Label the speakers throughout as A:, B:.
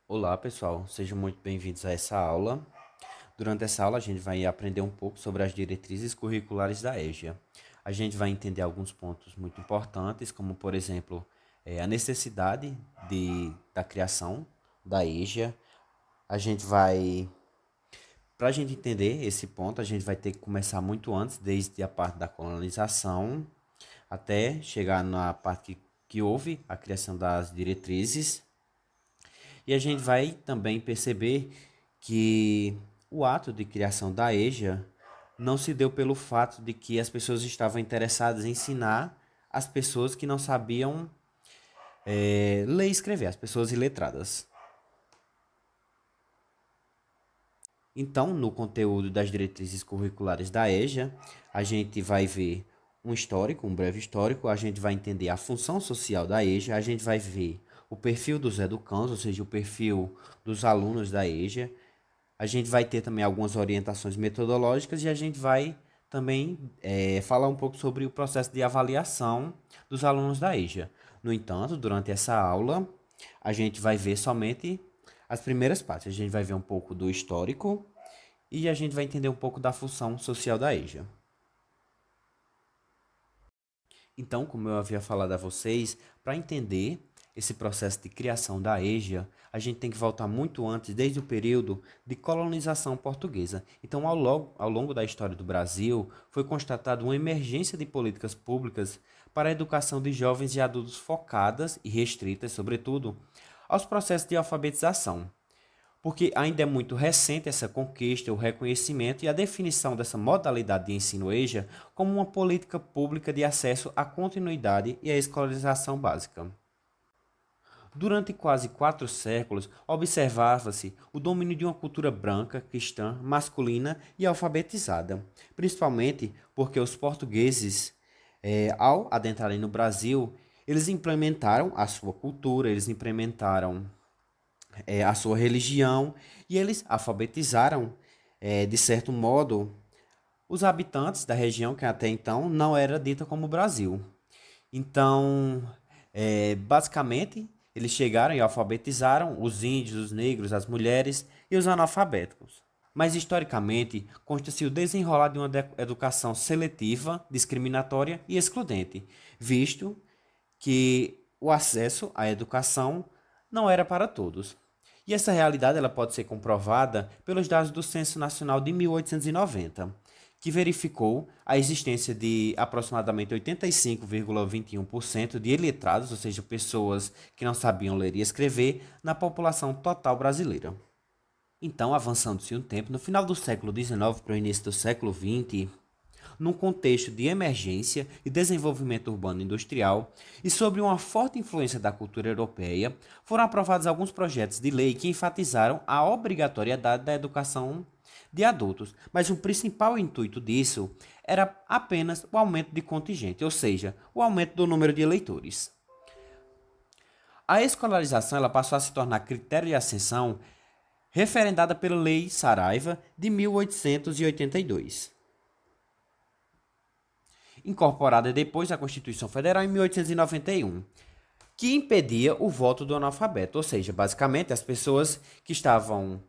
A: Olá, pessoal, sejam muito bem-vindos a essa aula. Durante essa aula, a gente vai aprender um pouco sobre as diretrizes curriculares da EJA. A gente vai entender alguns pontos muito importantes, como, por exemplo, a necessidade da criação da EJA. A gente vai, para a gente entender esse ponto, a gente vai ter que começar muito antes, desde a parte da colonização, até chegar na parte que houve a criação das diretrizes. E a gente vai também perceber que o ato de criação da EJA não se deu pelo fato de que as pessoas estavam interessadas em ensinar as pessoas que não sabiam ler e escrever, as pessoas iletradas. Então, no conteúdo das diretrizes curriculares da EJA, a gente vai ver um histórico, um breve histórico, a gente vai entender a função social da EJA, a gente vai ver o perfil dos educandos, ou seja, o perfil dos alunos da EJA. A gente vai ter também algumas orientações metodológicas e a gente vai também falar um pouco sobre o processo de avaliação dos alunos da EJA. No entanto, durante essa aula, a gente vai ver somente as primeiras partes. A gente vai ver um pouco do histórico e a gente vai entender um pouco da função social da EJA. Então, como eu havia falado a vocês, para entender esse processo de criação da EJA, a gente tem que voltar muito antes, desde o período de colonização portuguesa. Então, ao longo da história do Brasil, foi constatada uma emergência de políticas públicas para a educação de jovens e adultos focadas e restritas, sobretudo, aos processos de alfabetização, porque ainda é muito recente essa conquista, o reconhecimento e a definição dessa modalidade de ensino EJA como uma política pública de acesso à continuidade e à escolarização básica. Durante quase 4 séculos, observava-se o domínio de uma cultura branca, cristã, masculina e alfabetizada, principalmente porque os portugueses, ao adentrarem no Brasil, eles implementaram a sua cultura, eles implementaram a sua religião e eles alfabetizaram, de certo modo, os habitantes da região que até então não era dita como Brasil. Então, basicamente, eles chegaram e alfabetizaram os índios, os negros, as mulheres e os analfabetos. Mas, historicamente, consta-se o desenrolar de uma educação seletiva, discriminatória e excludente, visto que o acesso à educação não era para todos. E essa realidade ela pode ser comprovada pelos dados do Censo Nacional de 1890, que verificou a existência de aproximadamente 85,21% de iletrados, ou seja, pessoas que não sabiam ler e escrever, na população total brasileira. Então, avançando-se um tempo, no final do século XIX para o início do século XX, num contexto de emergência e desenvolvimento urbano industrial e sob uma forte influência da cultura europeia, foram aprovados alguns projetos de lei que enfatizaram a obrigatoriedade da educação de adultos, mas o principal intuito disso era apenas o aumento de contingente, ou seja, o aumento do número de eleitores. A escolarização ela passou a se tornar critério de ascensão referendada pela Lei Saraiva de 1882, incorporada depois à Constituição Federal em 1891, que impedia o voto do analfabeto, ou seja, basicamente as pessoas que estavam,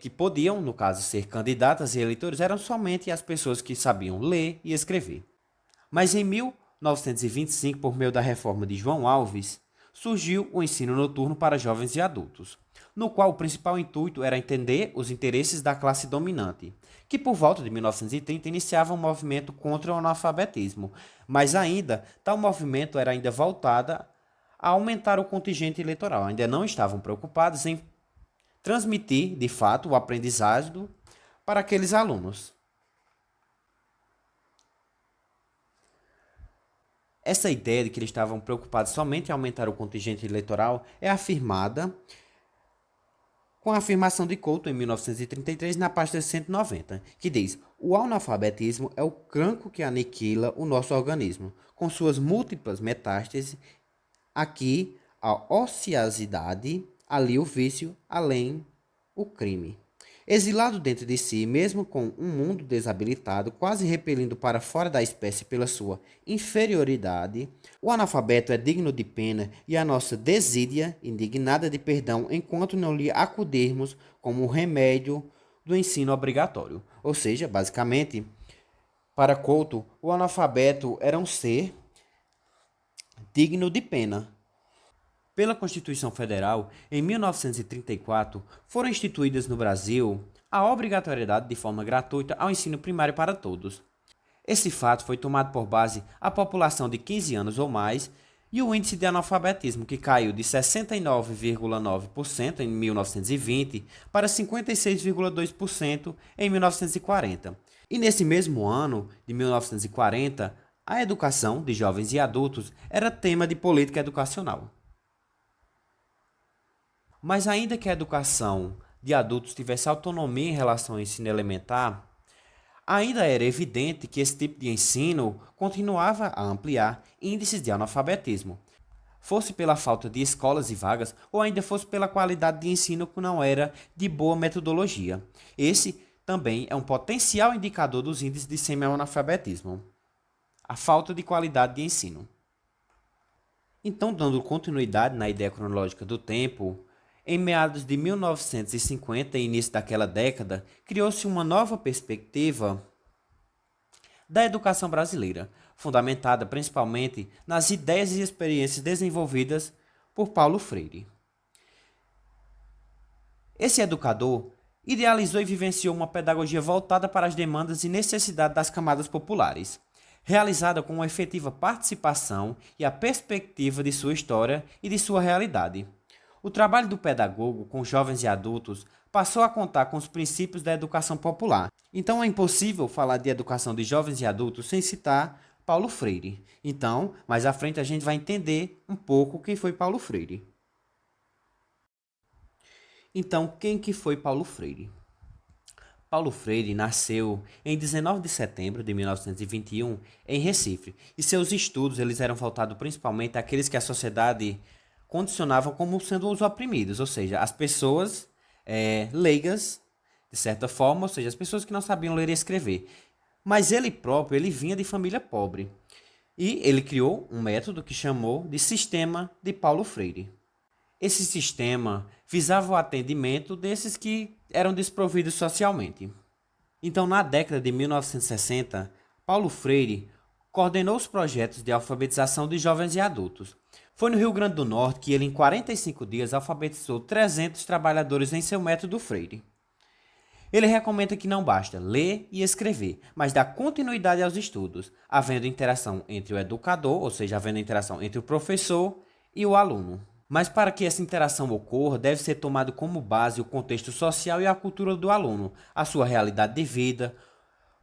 A: que podiam, no caso, ser candidatas e eleitores eram somente as pessoas que sabiam ler e escrever. Mas em 1925, por meio da reforma de João Alves, surgiu o ensino noturno para jovens e adultos, no qual o principal intuito era entender os interesses da classe dominante, que por volta de 1930 iniciava um movimento contra o analfabetismo, mas ainda tal movimento era ainda voltado a aumentar o contingente eleitoral. Ainda não estavam preocupados em transmitir, de fato, o aprendizado para aqueles alunos. Essa ideia de que eles estavam preocupados somente em aumentar o contingente eleitoral é afirmada com a afirmação de Couto em 1933 na página 190, que diz: "O analfabetismo é o cancro que aniquila o nosso organismo, com suas múltiplas metástases, aqui a ociosidade, ali o vício, além o crime." Exilado dentro de si, mesmo com um mundo desabilitado, quase repelindo para fora da espécie pela sua inferioridade, o analfabeto é digno de pena e a nossa desídia indignada de perdão enquanto não lhe acudirmos como remédio do ensino obrigatório. Ou seja, basicamente, para Couto, o analfabeto era um ser digno de pena. Pela Constituição Federal, em 1934, foram instituídas no Brasil a obrigatoriedade de forma gratuita ao ensino primário para todos. Esse fato foi tomado por base a população de 15 anos ou mais e o índice de analfabetismo, que caiu de 69,9% em 1920 para 56,2% em 1940. E nesse mesmo ano, de 1940, a educação de jovens e adultos era tema de política educacional. Mas ainda que a educação de adultos tivesse autonomia em relação ao ensino elementar, ainda era evidente que esse tipo de ensino continuava a ampliar índices de analfabetismo, fosse pela falta de escolas e vagas ou ainda fosse pela qualidade de ensino que não era de boa metodologia. Esse também é um potencial indicador dos índices de semi-analfabetismo, a falta de qualidade de ensino. Então, dando continuidade na ideia cronológica do tempo, em meados de 1950 e início daquela década, criou-se uma nova perspectiva da educação brasileira, fundamentada principalmente nas ideias e experiências desenvolvidas por Paulo Freire. Esse educador idealizou e vivenciou uma pedagogia voltada para as demandas e necessidades das camadas populares, realizada com uma efetiva participação e a perspectiva de sua história e de sua realidade. O trabalho do pedagogo com jovens e adultos passou a contar com os princípios da educação popular. Então é impossível falar de educação de jovens e adultos sem citar Paulo Freire. Então, mais à frente a gente vai entender um pouco quem foi Paulo Freire. Então, quem que foi Paulo Freire? Paulo Freire nasceu em 19 de setembro de 1921 em Recife, e seus estudos eles eram voltados principalmente àqueles que a sociedade condicionava como sendo os oprimidos, ou seja, as pessoas leigas, de certa forma, ou seja, as pessoas que não sabiam ler e escrever. Mas ele próprio, ele vinha de família pobre. E ele criou um método que chamou de Sistema de Paulo Freire. Esse sistema visava o atendimento desses que eram desprovidos socialmente. Então, na década de 1960, Paulo Freire coordenou os projetos de alfabetização de jovens e adultos. Foi no Rio Grande do Norte que ele, em 45 dias, alfabetizou 300 trabalhadores em seu método Freire. Ele recomenda que não basta ler e escrever, mas dá continuidade aos estudos, havendo interação entre o educador, ou seja, havendo interação entre o professor e o aluno. Mas para que essa interação ocorra, deve ser tomado como base o contexto social e a cultura do aluno, a sua realidade de vida,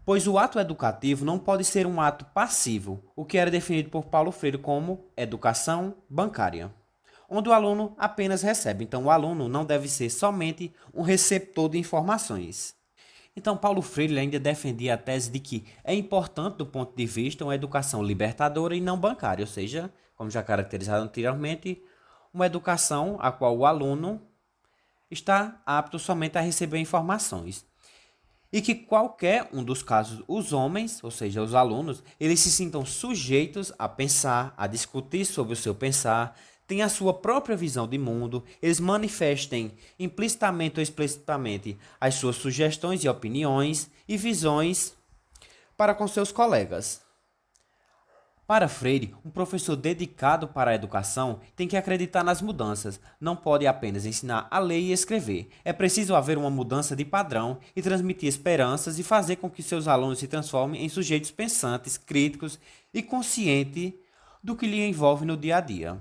A: pois o ato educativo não pode ser um ato passivo, o que era definido por Paulo Freire como educação bancária, onde o aluno apenas recebe. Então, o aluno não deve ser somente um receptor de informações. Então, Paulo Freire ainda defendia a tese de que é importante, do ponto de vista, uma educação libertadora e não bancária, ou seja, como já caracterizado anteriormente, uma educação a qual o aluno está apto somente a receber informações. E que qualquer um dos casos, os homens, ou seja, os alunos, eles se sintam sujeitos a pensar, a discutir sobre o seu pensar, têm a sua própria visão de mundo, eles manifestem implicitamente ou explicitamente as suas sugestões e opiniões e visões para com seus colegas. Para Freire, um professor dedicado para a educação tem que acreditar nas mudanças, não pode apenas ensinar a ler e escrever. É preciso haver uma mudança de padrão e transmitir esperanças e fazer com que seus alunos se transformem em sujeitos pensantes, críticos e conscientes do que lhe envolve no dia a dia.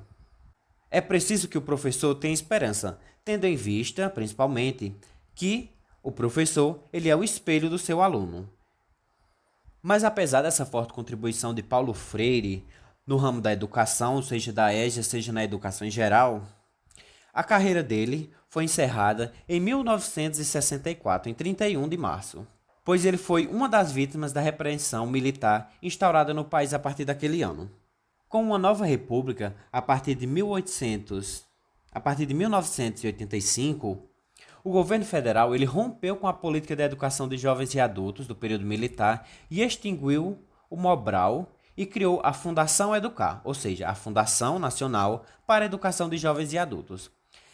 A: É preciso que o professor tenha esperança, tendo em vista, principalmente, que o professor ele é o espelho do seu aluno. Mas apesar dessa forte contribuição de Paulo Freire no ramo da educação, seja da EJA, seja na educação em geral, a carreira dele foi encerrada em 1964, em 31 de março, pois ele foi uma das vítimas da repressão militar instaurada no país a partir daquele ano. Com uma nova república, a partir de 1985, O governo federal ele rompeu com a política de educação de jovens e adultos do período militar e extinguiu o Mobral e criou a Fundação Educar, ou seja, a Fundação Nacional para a Educação de Jovens e Adultos.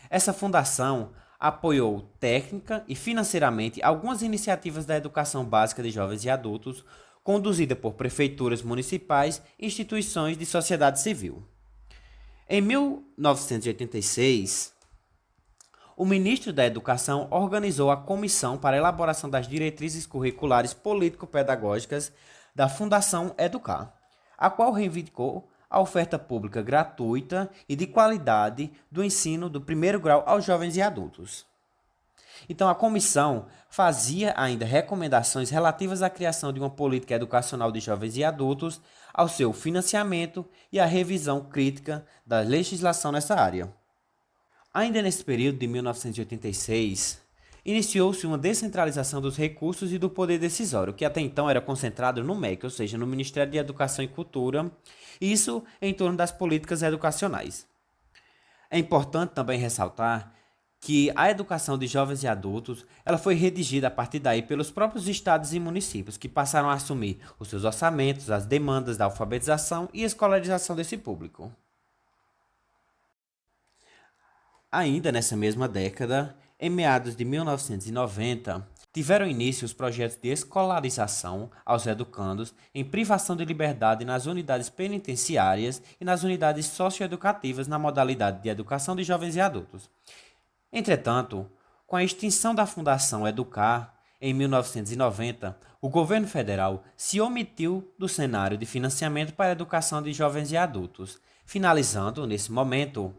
A: Essa fundação apoiou técnica e financeiramente algumas iniciativas da educação básica de jovens e adultos, conduzida por prefeituras municipais e instituições de sociedade civil. Em 1986, o ministro da Educação organizou a Comissão para a Elaboração das Diretrizes Curriculares Político-Pedagógicas da Fundação Educar, a qual reivindicou a oferta pública gratuita e de qualidade do ensino do primeiro grau aos jovens e adultos. Então, a comissão fazia ainda recomendações relativas à criação de uma política educacional de jovens e adultos, ao seu financiamento e à revisão crítica da legislação nessa área. Ainda nesse período de 1986, iniciou-se uma descentralização dos recursos e do poder decisório, que até então era concentrado no MEC, ou seja, no Ministério de Educação e Cultura, isso em torno das políticas educacionais. É importante também ressaltar que a educação de jovens e adultos ela foi redigida a partir daí pelos próprios estados e municípios, que passaram a assumir os seus orçamentos, as demandas da alfabetização e escolarização desse público. Ainda nessa mesma década, em meados de 1990, tiveram início os projetos de escolarização aos educandos em privação de liberdade nas unidades penitenciárias e nas unidades socioeducativas na modalidade de educação de jovens e adultos. Entretanto, com a extinção da Fundação Educar, em 1990, o governo federal se omitiu do cenário de financiamento para a educação de jovens e adultos, finalizando, nesse momento,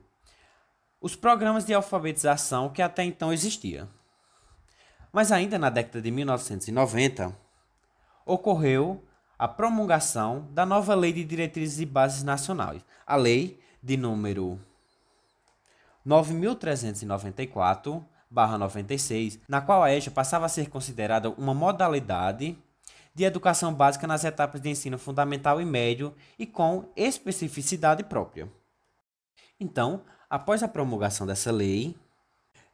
A: os programas de alfabetização que até então existiam. Mas ainda na década de 1990, ocorreu a promulgação da nova Lei de Diretrizes e Bases Nacionais, a Lei de número 9.394/96, na qual a EJA passava a ser considerada uma modalidade de educação básica nas etapas de ensino fundamental e médio e com especificidade própria. Então, após a promulgação dessa lei,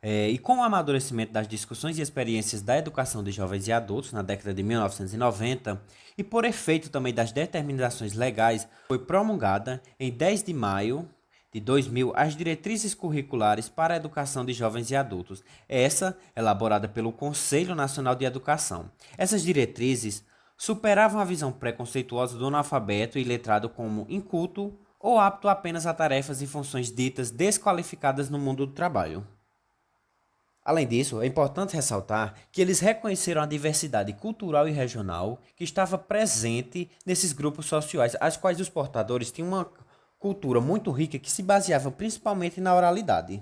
A: e com o amadurecimento das discussões e experiências da educação de jovens e adultos na década de 1990, e por efeito também das determinações legais, foi promulgada em 10 de maio de 2000 as Diretrizes Curriculares para a Educação de Jovens e Adultos, essa elaborada pelo Conselho Nacional de Educação. Essas diretrizes superavam a visão preconceituosa do analfabeto e letrado como inculto ou apto apenas a tarefas e funções ditas desqualificadas no mundo do trabalho. Além disso, é importante ressaltar que eles reconheceram a diversidade cultural e regional que estava presente nesses grupos sociais, as quais os portadores tinham uma cultura muito rica que se baseava principalmente na oralidade.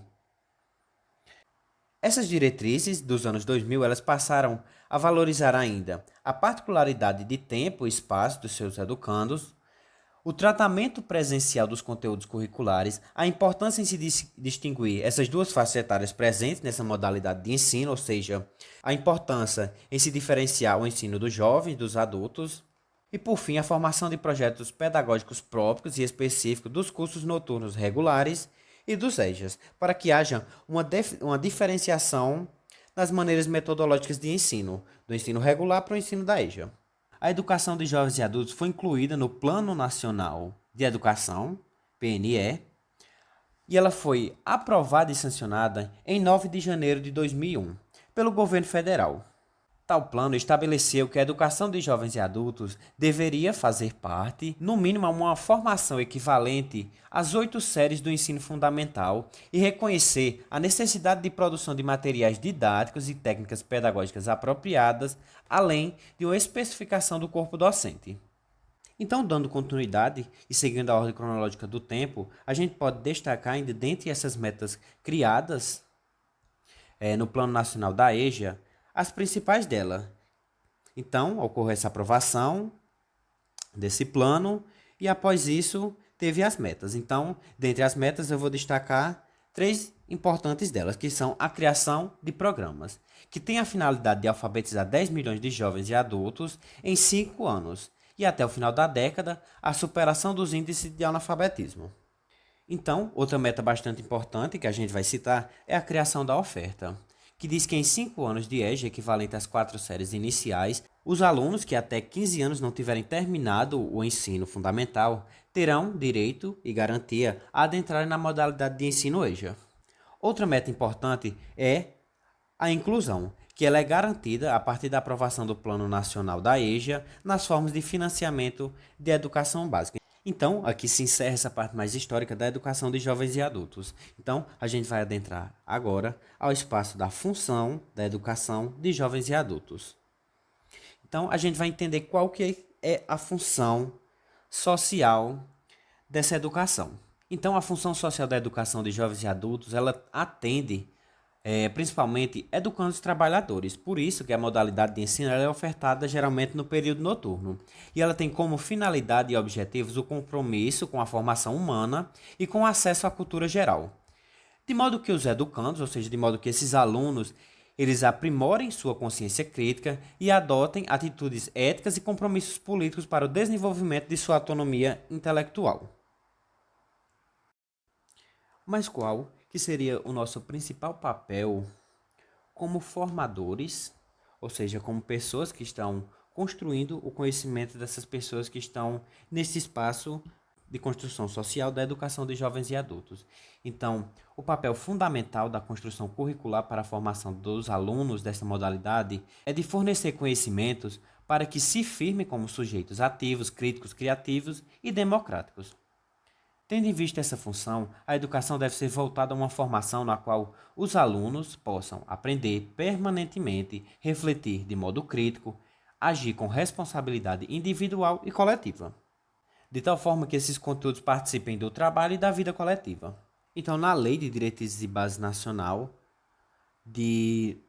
A: Essas diretrizes dos anos 2000 elas passaram a valorizar ainda a particularidade de tempo e espaço dos seus educandos, o tratamento presencial dos conteúdos curriculares, a importância em se distinguir essas duas faixas etárias presentes nessa modalidade de ensino, ou seja, a importância em se diferenciar o ensino dos jovens, dos adultos, e por fim a formação de projetos pedagógicos próprios e específicos dos cursos noturnos regulares e dos EJAs, para que haja uma diferenciação nas maneiras metodológicas de ensino, do ensino regular para o ensino da EJA. A educação de jovens e adultos foi incluída no Plano Nacional de Educação, PNE, e ela foi aprovada e sancionada em 9 de janeiro de 2001 pelo governo federal. Tal plano estabeleceu que a educação de jovens e adultos deveria fazer parte, no mínimo, uma formação equivalente às 8 séries do ensino fundamental e reconhecer a necessidade de produção de materiais didáticos e técnicas pedagógicas apropriadas, além de uma especificação do corpo docente. Então, dando continuidade e seguindo a ordem cronológica do tempo, a gente pode destacar ainda dentre essas metas criadas no Plano Nacional da EJA, as principais dela. Então, ocorreu essa aprovação desse plano e após isso teve as metas. Então, dentre as metas eu vou destacar 3 importantes delas, que são a criação de programas, que tem a finalidade de alfabetizar 10 milhões de jovens e adultos em 5 anos e até o final da década a superação dos índices de analfabetismo. Então, outra meta bastante importante que a gente vai citar é a criação da oferta, que diz que em 5 anos de EJA, equivalente às 4 séries iniciais, os alunos que até 15 anos não tiverem terminado o ensino fundamental terão direito e garantia a adentrarem na modalidade de ensino EJA. Outra meta importante é a inclusão, que ela é garantida a partir da aprovação do Plano Nacional da EJA nas formas de financiamento de educação básica. Então, aqui se encerra essa parte mais histórica da educação de jovens e adultos. Então, a gente vai adentrar agora ao espaço da função da educação de jovens e adultos. Então, a gente vai entender qual que é a função social dessa educação. Então, a função social da educação de jovens e adultos, ela atende principalmente educando os trabalhadores. Por isso que a modalidade de ensino ela é ofertada geralmente no período noturno. E ela tem como finalidade e objetivos o compromisso com a formação humana e com acesso à cultura geral. De modo que os educandos, ou seja, de modo que esses alunos, eles aprimorem sua consciência crítica e adotem atitudes éticas e compromissos políticos para o desenvolvimento de sua autonomia intelectual. Mas qual que seria o nosso principal papel como formadores, ou seja, como pessoas que estão construindo o conhecimento dessas pessoas que estão nesse espaço de construção social da educação de jovens e adultos. Então, o papel fundamental da construção curricular para a formação dos alunos dessa modalidade é de fornecer conhecimentos para que se firmem como sujeitos ativos, críticos, criativos e democráticos. Tendo em vista essa função, a educação deve ser voltada a uma formação na qual os alunos possam aprender permanentemente, refletir de modo crítico, agir com responsabilidade individual e coletiva, de tal forma que esses conteúdos participem do trabalho e da vida coletiva. Então, na Lei de Diretrizes e Base Nacional, de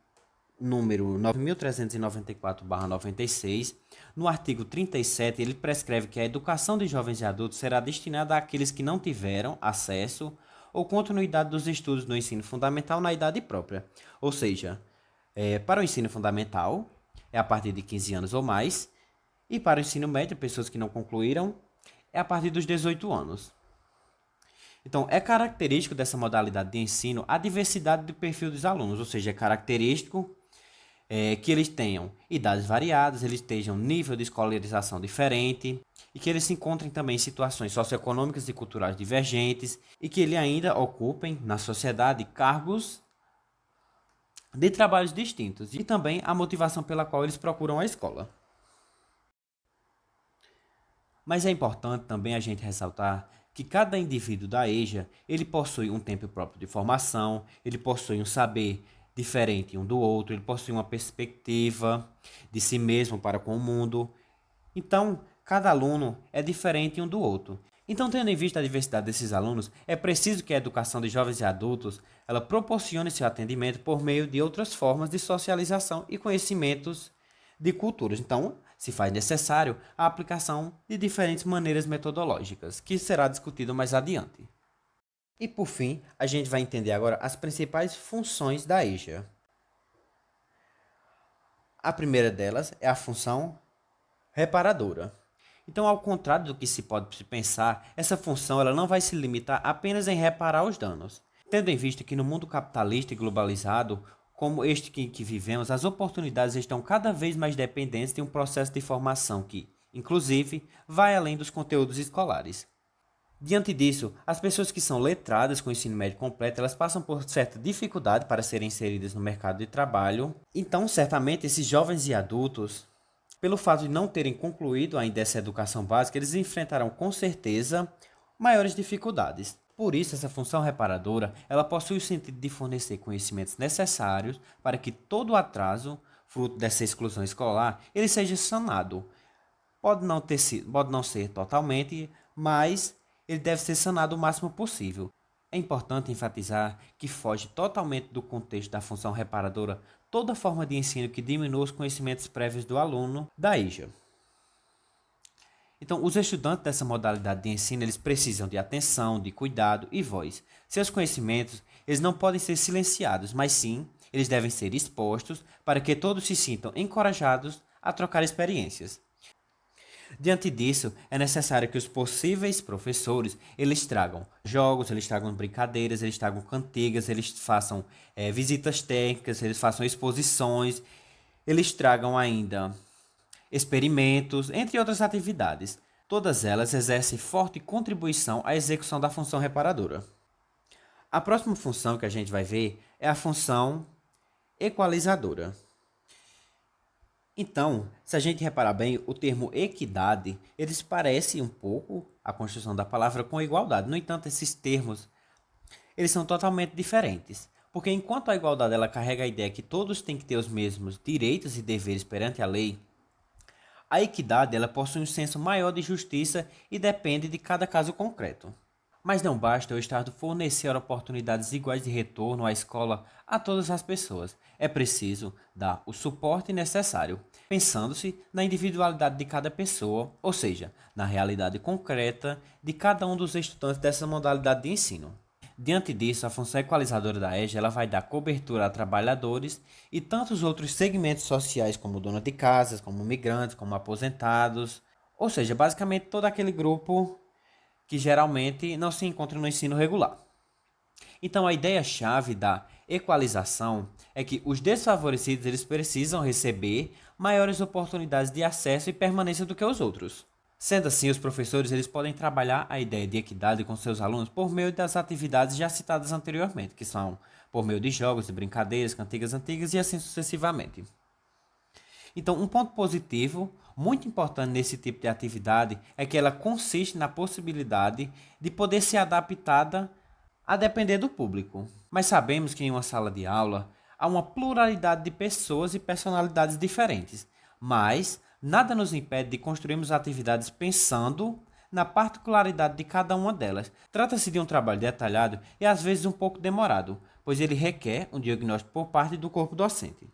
A: número 9.394/96, no artigo 37, ele prescreve que a educação de jovens e adultos será destinada àqueles que não tiveram acesso ou continuidade dos estudos no ensino fundamental na idade própria. Ou seja, para o ensino fundamental, é a partir de 15 anos ou mais, e para o ensino médio, pessoas que não concluíram, é a partir dos 18 anos. Então, é característico dessa modalidade de ensino a diversidade do perfil dos alunos, ou seja, é característico que eles tenham idades variadas, eles tenham nível de escolarização diferente e que eles se encontrem também em situações socioeconômicas e culturais divergentes e que eles ainda ocupem na sociedade cargos de trabalhos distintos e também a motivação pela qual eles procuram a escola. Mas é importante também a gente ressaltar que cada indivíduo da EJA, ele possui um tempo próprio de formação, ele possui um saber diferente um do outro, ele possui uma perspectiva de si mesmo para com o mundo. Então, cada aluno é diferente um do outro. Então, tendo em vista a diversidade desses alunos, é preciso que a educação de jovens e adultos ela proporcione seu atendimento por meio de outras formas de socialização e conhecimentos de culturas. Então, se faz necessário a aplicação de diferentes maneiras metodológicas, que será discutido mais adiante. E por fim, a gente vai entender agora as principais funções da EJA. A primeira delas é a função reparadora. Então, ao contrário do que se pode pensar, essa função ela não vai se limitar apenas em reparar os danos. Tendo em vista que no mundo capitalista e globalizado, como este que vivemos, as oportunidades estão cada vez mais dependentes de um processo de formação que, inclusive, vai além dos conteúdos escolares. Diante disso, as pessoas que são letradas com o ensino médio completo, elas passam por certa dificuldade para serem inseridas no mercado de trabalho. Então, certamente, esses jovens e adultos, pelo fato de não terem concluído ainda essa educação básica, eles enfrentarão com certeza maiores dificuldades. Por isso, essa função reparadora, ela possui o sentido de fornecer conhecimentos necessários para que todo o atraso, fruto dessa exclusão escolar, ele seja sanado. Pode não ser totalmente, mas ele deve ser sanado o máximo possível. É importante enfatizar que foge totalmente do contexto da função reparadora toda forma de ensino que diminua os conhecimentos prévios do aluno da EJA. Então, os estudantes dessa modalidade de ensino, eles precisam de atenção, de cuidado e voz. Seus conhecimentos, eles não podem ser silenciados, mas sim, eles devem ser expostos para que todos se sintam encorajados a trocar experiências. Diante disso, é necessário que os possíveis professores, eles tragam jogos, eles tragam brincadeiras, eles tragam cantigas, eles façam visitas técnicas, eles façam exposições, eles tragam ainda experimentos, entre outras atividades. Todas elas exercem forte contribuição à execução da função reparadora. A próxima função que a gente vai ver é a função equalizadora. Então, se a gente reparar bem, o termo equidade, eles parecem um pouco a construção da palavra com igualdade. No entanto, esses termos, eles são totalmente diferentes. Porque enquanto a igualdade ela carrega a ideia que todos têm que ter os mesmos direitos e deveres perante a lei, a equidade ela possui um senso maior de justiça e depende de cada caso concreto. Mas não basta o Estado fornecer oportunidades iguais de retorno à escola a todas as pessoas. É preciso dar o suporte necessário, pensando-se na individualidade de cada pessoa, ou seja, na realidade concreta de cada um dos estudantes dessa modalidade de ensino. Diante disso, a função equalizadora da EJA ela vai dar cobertura a trabalhadores e tantos outros segmentos sociais, como donas de casas, como migrantes, como aposentados, ou seja, basicamente todo aquele grupo que geralmente não se encontra no ensino regular. Então, a ideia-chave da equalização é que os desfavorecidos eles precisam receber maiores oportunidades de acesso e permanência do que os outros. Sendo assim, os professores eles podem trabalhar a ideia de equidade com seus alunos por meio das atividades já citadas anteriormente, que são por meio de jogos, de brincadeiras, cantigas antigas e assim sucessivamente. Então, um ponto positivo, muito importante nesse tipo de atividade, é que ela consiste na possibilidade de poder ser adaptada a depender do público. Mas sabemos que em uma sala de aula há uma pluralidade de pessoas e personalidades diferentes, mas nada nos impede de construirmos atividades pensando na particularidade de cada uma delas. Trata-se de um trabalho detalhado e às vezes um pouco demorado, pois ele requer um diagnóstico por parte do corpo docente.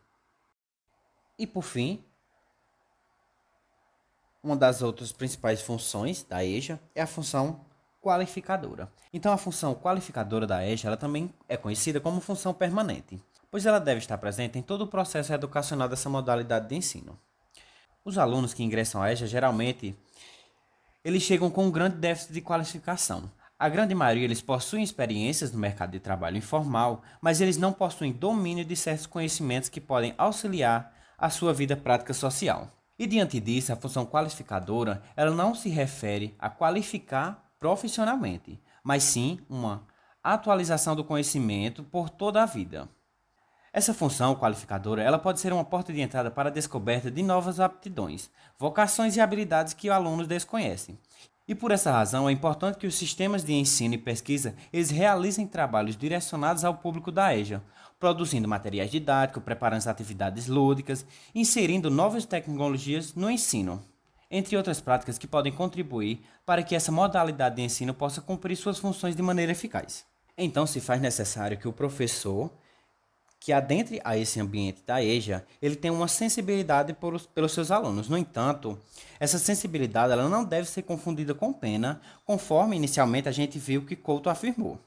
A: E por fim, uma das outras principais funções da EJA é a função qualificadora. Então, a função qualificadora da EJA ela também é conhecida como função permanente, pois ela deve estar presente em todo o processo educacional dessa modalidade de ensino. Os alunos que ingressam à EJA, geralmente, eles chegam com um grande déficit de qualificação. A grande maioria eles possuem experiências no mercado de trabalho informal, mas eles não possuem domínio de certos conhecimentos que podem auxiliar a sua vida prática social. E diante disso, a função qualificadora ela não se refere a qualificar profissionalmente, mas sim uma atualização do conhecimento por toda a vida. Essa função qualificadora ela pode ser uma porta de entrada para a descoberta de novas aptidões, vocações e habilidades que os alunos desconhecem. E por essa razão é importante que os sistemas de ensino e pesquisa eles realizem trabalhos direcionados ao público da EJA, produzindo materiais didáticos, preparando as atividades lúdicas, inserindo novas tecnologias no ensino, entre outras práticas que podem contribuir para que essa modalidade de ensino possa cumprir suas funções de maneira eficaz. Então se faz necessário que o professor que adentre a esse ambiente da EJA, ele tem uma sensibilidade pelos seus alunos. No entanto, essa sensibilidade ela não deve ser confundida com pena, conforme inicialmente a gente viu que Couto afirmou.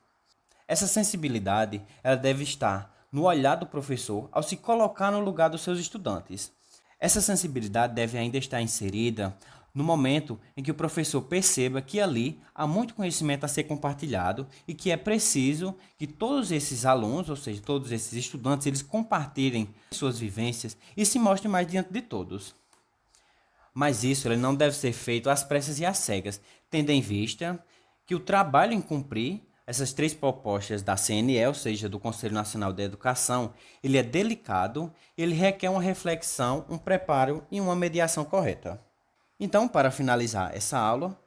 A: Essa sensibilidade ela deve estar no olhar do professor ao se colocar no lugar dos seus estudantes. Essa sensibilidade deve ainda estar inserida no momento em que o professor perceba que ali há muito conhecimento a ser compartilhado e que é preciso que todos esses alunos, ou seja, todos esses estudantes, eles compartilhem suas vivências e se mostrem mais diante de todos. Mas isso ele não deve ser feito às pressas e às cegas, tendo em vista que o trabalho em cumprir essas três propostas da CNE, ou seja, do Conselho Nacional de Educação, ele é delicado, ele requer uma reflexão, um preparo e uma mediação correta. Então, para finalizar essa aula,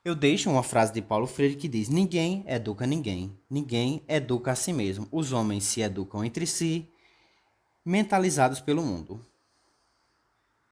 A: eu deixo uma frase de Paulo Freire que diz: ninguém educa ninguém, ninguém educa a si mesmo. Os homens se educam entre si, mentalizados pelo mundo.